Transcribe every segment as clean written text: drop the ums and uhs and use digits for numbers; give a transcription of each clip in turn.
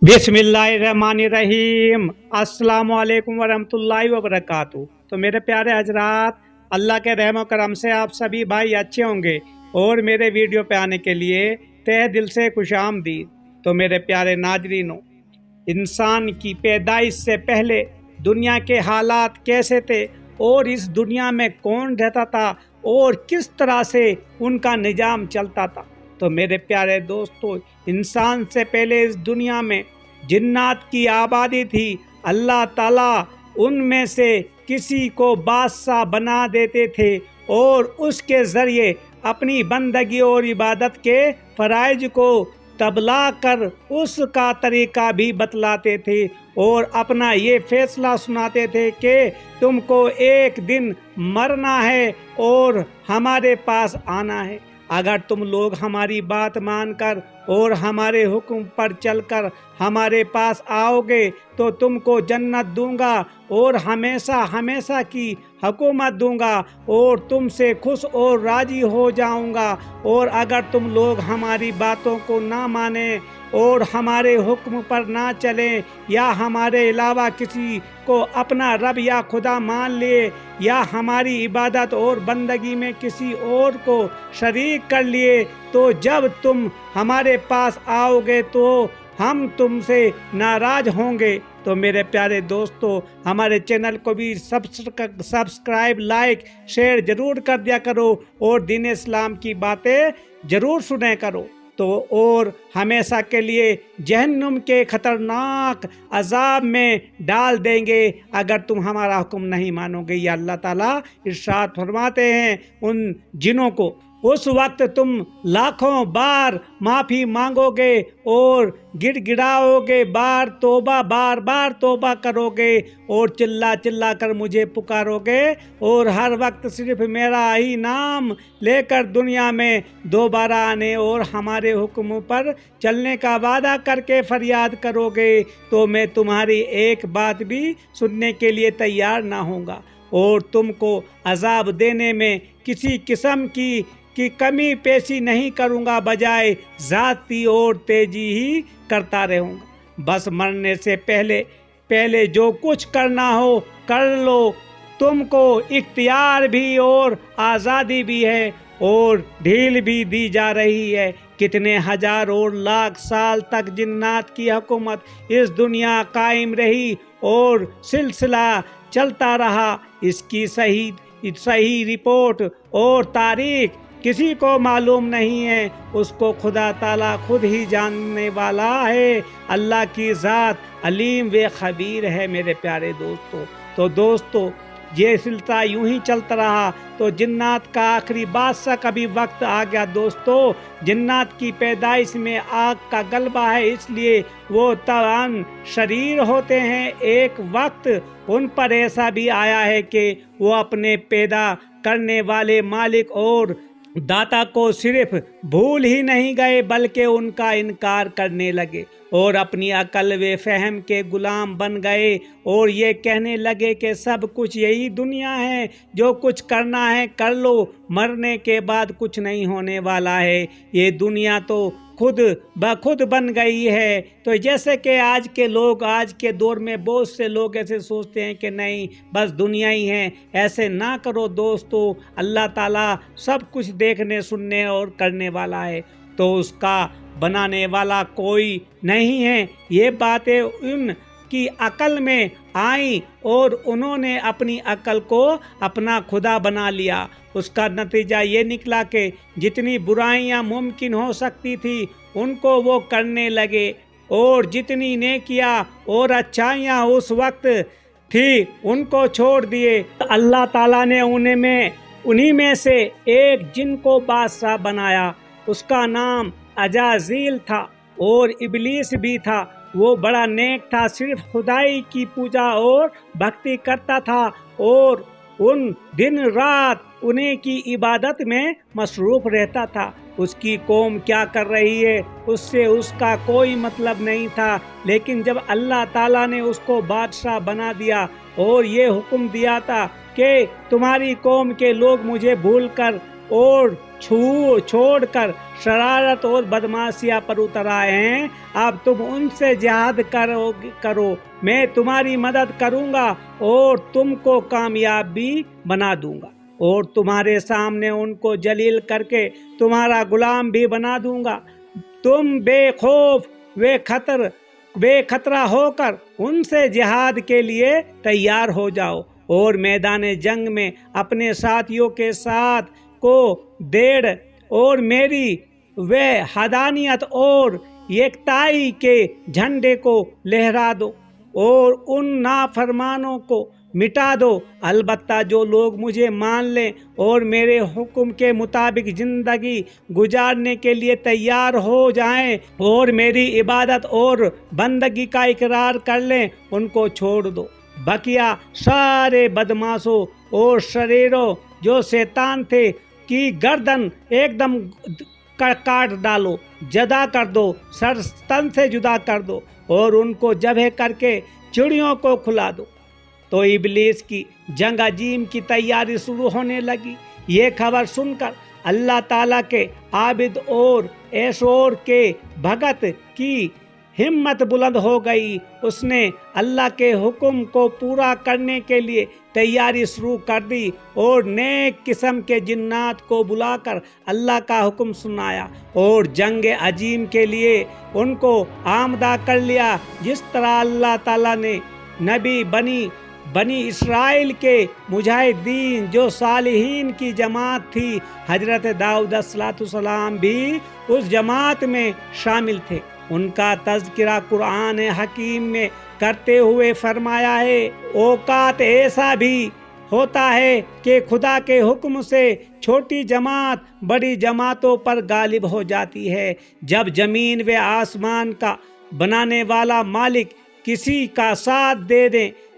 बिस्मिल्लाहिर्रहमानिर्रहीम अस्सलाम वालेकुम वरहमतुल्लाहि वबरकातुहू। तो मेरे प्यारे हजरात, अल्लाह के रहम करम से आप सभी भाई अच्छे होंगे और मेरे वीडियो पे आने के लिए तहे दिल से खुशामदीद। तो मेरे प्यारे नाजरीनों, इंसान की पैदाइश से पहले दुनिया के हालात कैसे थे और इस दुनिया में कौन रहता था और किस तरह से उनका निज़ाम चलता था। तो मेरे प्यारे दोस्तों, इंसान से पहले इस दुनिया में जिन्नात की आबादी थी। अल्लाह ताला उनमें से किसी को बादशाह बना देते थे और उसके ज़रिए अपनी बंदगी और इबादत के फ़राइज़ को तबला कर उसका तरीक़ा भी बतलाते थे और अपना ये फ़ैसला सुनाते थे कि तुमको एक दिन मरना है और हमारे पास आना है। अगर तुम लोग हमारी बात मानकर और हमारे हुक्म पर चलकर हमारे पास आओगे तो तुमको जन्नत दूंगा और हमेशा हमेशा की हुकूमत दूंगा और तुमसे खुश और राज़ी हो जाऊंगा। और अगर तुम लोग हमारी बातों को ना माने और हमारे हुक्म पर ना चलें या हमारे अलावा किसी को अपना रब या खुदा मान लिए या हमारी इबादत और बंदगी में किसी और को शरीक कर लिए, तो जब तुम हमारे पास आओगे तो हम तुमसे नाराज़ होंगे। तो मेरे प्यारे दोस्तों, हमारे चैनल को भी सब्सक्राइब, लाइक, शेयर ज़रूर कर दिया करो और दीन इस्लाम की बातें ज़रूर सुने करो। तो और हमेशा के लिए जहन्नुम के ख़तरनाक अज़ाब में डाल देंगे अगर तुम हमारा हुक्म नहीं मानोगे। या अल्लाह ताला इरशाद फरमाते हैं उन जिनों को, उस वक्त तुम लाखों बार माफ़ी मांगोगे और गिड़गिड़ाओगे, बार बार तौबा करोगे और चिल्ला चिल्ला कर मुझे पुकारोगे और हर वक्त सिर्फ मेरा ही नाम लेकर दुनिया में दोबारा आने और हमारे हुक्म पर चलने का वादा करके फरियाद करोगे, तो मैं तुम्हारी एक बात भी सुनने के लिए तैयार ना होऊंगा और तुमको अजाब देने में किसी किस्म की कमी पेशी नहीं करूँगा, बजाय ज़ाती और तेजी ही करता रहूँगा। बस मरने से पहले जो कुछ करना हो कर लो। तुमको इख्तियार भी और आज़ादी भी है और ढील भी दी जा रही है। कितने हजार और लाख साल तक जिन्नात की हुकूमत इस दुनिया कायम रही और सिलसिला चलता रहा। इसकी सही रिपोर्ट और तारीख किसी को मालूम नहीं है, उसको खुदा ताला खुद ही जानने वाला है। अल्लाह की ज़ात अलीम व खबीर है। मेरे प्यारे दोस्तों, तो दोस्तों ये सिलसिला यूं ही चलता रहा तो जिन्नात का आखिरी बादशाह का भी वक्त आ गया। दोस्तों, जिन्नात की पैदाइश में आग का गलबा है, इसलिए वो तवान शरीर होते हैं। एक वक्त उन पर ऐसा भी आया है कि वो अपने पैदा करने वाले मालिक और दाता को सिर्फ भूल ही नहीं गए बल्कि उनका इनकार करने लगे और अपनी अकल व फहम के गुलाम बन गए और ये कहने लगे कि सब कुछ यही दुनिया है, जो कुछ करना है कर लो, मरने के बाद कुछ नहीं होने वाला है। ये दुनिया तो खुद ब खुद बन गई है। तो जैसे कि आज के लोग, आज के दौर में बहुत से लोग ऐसे सोचते हैं कि नहीं बस दुनिया ही है। ऐसे ना करो दोस्तों, अल्लाह ताला सब कुछ देखने, सुनने और करने वाला है, तो उसका बनाने वाला कोई नहीं है। ये बातें उनकी अकल में आई और उन्होंने अपनी अकल को अपना खुदा बना लिया। उसका नतीजा ये निकला कि जितनी बुराइयां मुमकिन हो सकती थी उनको वो करने लगे और जितनी नेकियां और अच्छाइयां उस वक्त थी उनको छोड़ दिए। अल्लाह ताला ने उन्हीं में से एक जिन को बादशाह बनाया। उसका नाम अजाजील था और इबलीस भी था। वो बड़ा नेक था, सिर्फ खुदाई की पूजा और भक्ति करता था और उन दिन रात उन्हीं की इबादत में मसरूफ़ रहता था। उसकी कौम क्या कर रही है उससे उसका कोई मतलब नहीं था, लेकिन जब अल्लाह ताला ने उसको बादशाह बना दिया और ये हुक्म दिया था कि तुम्हारी कौम के लोग मुझे भूल कर और چھوڑ کر شرارت اور بدماشیاں پر اتر آئے ہیں۔ اب تم ان سے جہاد کرو، میں تمہاری مدد کروں گا اور تم کو کامیاب بھی بنا دوں گا، اور تمہارے سامنے ان کو ذلیل کر کے تمہارا غلام بھی بنا دوں گا۔ تم بے خوف بے خطرہ ہو کر ان سے جہاد کے لیے تیار ہو جاؤ، اور میدان جنگ میں اپنے ساتھیوں کے ساتھ کو دیڑ اور میری وحدانیت اور یکتائی کے جھنڈے کو لہرا دو اور ان نافرمانوں کو مٹا دو۔ البتہ جو لوگ مجھے مان لیں اور میرے حکم کے مطابق زندگی گزارنے کے لیے تیار ہو جائیں اور میری عبادت اور بندگی کا اقرار کر لیں، ان کو چھوڑ دو۔ بقیہ سارے بدماشوں اور شریروں جو شیطان تھے کی گردن ایک دم کاٹ ڈالو، جدا کر دو، سر تن سے جدا کر دو اور ان کو ذبح کر کے چڑیوں کو کھلا دو۔ تو ابلیس کی جنگ عظیم کی تیاری شروع ہونے لگی۔ یہ خبر سن کر اللہ تعالیٰ کے عابد اور ایشور کے بھگت کی ہمت بلند ہو گئی۔ اس نے اللہ کے حکم کو پورا کرنے کے لیے تیاری شروع کر دی اور نیک قسم کے جنات کو بلا کر اللہ کا حکم سنایا اور جنگ عظیم کے لیے ان کو آمادہ کر لیا، جس طرح اللہ تعالیٰ نے نبی بنی اسرائیل کے مجاہدین جو صالحین کی جماعت تھی، حضرت داؤد علیہ السلام بھی اس جماعت میں شامل تھے، ان کا تذکرہ قرآن حکیم میں کرتے ہوئے فرمایا ہے۔ اوقات ایسا بھی ہوتا ہے کہ خدا کے حکم سے چھوٹی جماعت بڑی جماعتوں پر غالب ہو جاتی ہے۔ جب زمین و آسمان کا بنانے والا مالک کسی کا ساتھ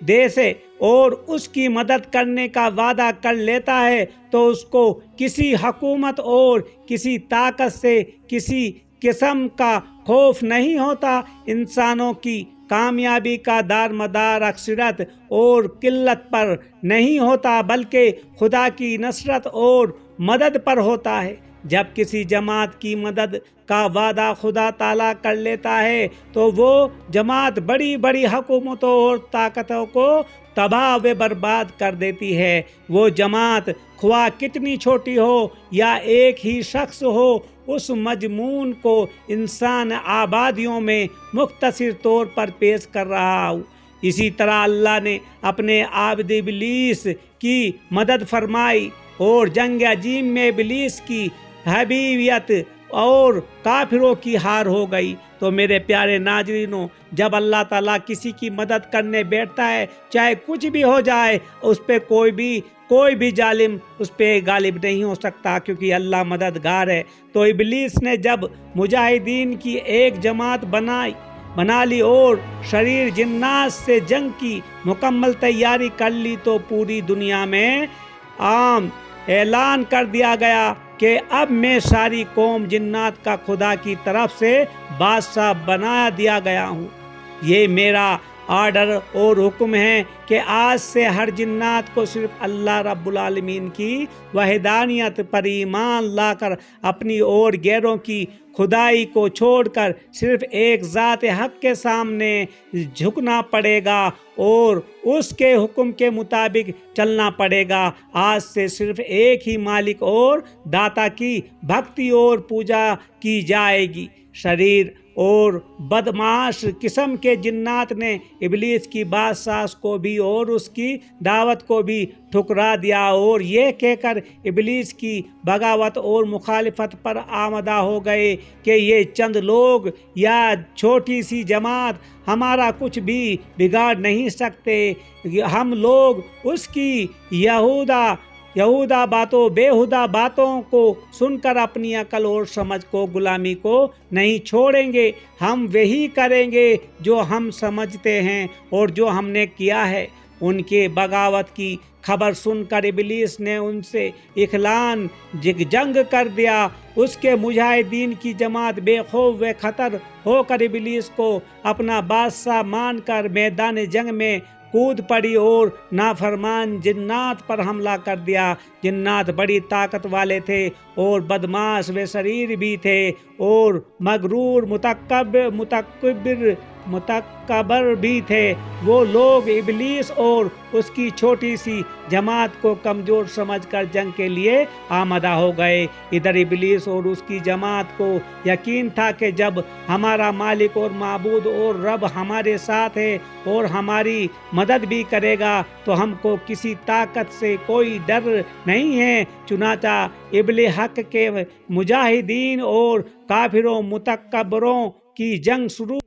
دے سے اور اس کی مدد کرنے کا وعدہ کر لیتا ہے تو اس کو کسی حکومت اور کسی طاقت سے کسی قسم کا خوف نہیں ہوتا۔ انسانوں کی کامیابی کا دارمدار اکثریت اور قلت پر نہیں ہوتا، بلکہ خدا کی نصرت اور مدد پر ہوتا ہے۔ جب کسی جماعت کی مدد کا وعدہ خدا تعالیٰ کر لیتا ہے تو وہ جماعت بڑی بڑی حکومتوں اور طاقتوں کو تباہ و برباد کر دیتی ہے۔ وہ جماعت خواہ کتنی چھوٹی ہو یا ایک ہی شخص ہو، اس مضمون کو انسان آبادیوں میں مختصر طور پر پیش کر رہا ہوں۔ اسی طرح اللہ نے اپنے عابد ابلیس کی مدد فرمائی اور جنگ عظیم میں ابلیس کی حبیبیت اور کافروں کی ہار ہو گئی۔ تو میرے پیارے ناظرینوں، جب اللہ تعالیٰ کسی کی مدد کرنے بیٹھتا ہے، چاہے کچھ بھی ہو جائے، اس پہ کوئی بھی ظالم اس پہ غالب نہیں ہو سکتا، کیونکہ اللہ مددگار ہے۔ تو ابلیس نے جب مجاہدین کی ایک جماعت بنا لی اور شریر جنات سے جنگ کی مکمل تیاری کر لی تو پوری دنیا میں عام اعلان کر دیا گیا کہ اب میں ساری قوم جنات کا خدا کی طرف سے بادشاہ بنا دیا گیا ہوں۔ یہ میرا آرڈر اور حکم ہے کہ آج سے ہر جنات کو صرف اللہ رب العالمین کی وحدانیت پر ایمان لا کر اپنی اور غیروں کی خدائی کو چھوڑ کر صرف ایک ذات حق کے سامنے جھکنا پڑے گا اور اس کے حکم کے مطابق چلنا پڑے گا۔ آج سے صرف ایک ہی مالک اور داتا کی بھکتی اور پوجا کی جائے گی۔ شریر اور بدمعاش قسم کے جنات نے ابلیس کی بادشاہ کو بھی اور اس کی دعوت کو بھی ٹھکرا دیا اور یہ کہہ کر ابلیس کی بغاوت اور مخالفت پر آمادہ ہو گئے کہ یہ چند لوگ یا چھوٹی سی جماعت ہمارا کچھ بھی بگاڑ نہیں سکتے۔ ہم لوگ اس کی بےہودہ باتوں کو سن کر اپنی عقل اور سمجھ کو غلامی کو نہیں چھوڑیں گے۔ ہم وہی کریں گے جو ہم سمجھتے ہیں اور جو ہم نے کیا ہے۔ ان کے بغاوت کی خبر سن کر ابلیس نے ان سے اعلان جنگ کر دیا۔ اس کے مجاہدین کی جماعت بے خوف و خطر ہو کر ابلیس کو اپنا بادشاہ مان کر میدان جنگ میں कूद पड़ी और नाफरमान जिन्नात पर हमला कर दिया। जिन्नात बड़ी ताकत वाले थे और बदमाश व शरीर भी थे और मगरूर मुतकब्बिर भी थे। वो लोग इबलीस और उसकी छोटी सी जमात को कमज़ोर समझकर जंग के लिए आमादा हो गए। इधर इबलीस और उसकी जमात को यकीन था कि जब हमारा मालिक और माबूद और रब हमारे साथ है और हमारी मदद भी करेगा तो हमको किसी ताकत से कोई डर नहीं है। चुनाचा इब्ले हक के मुजाहिदीन और काफिरों मुतकब्बरों की जंग शुरू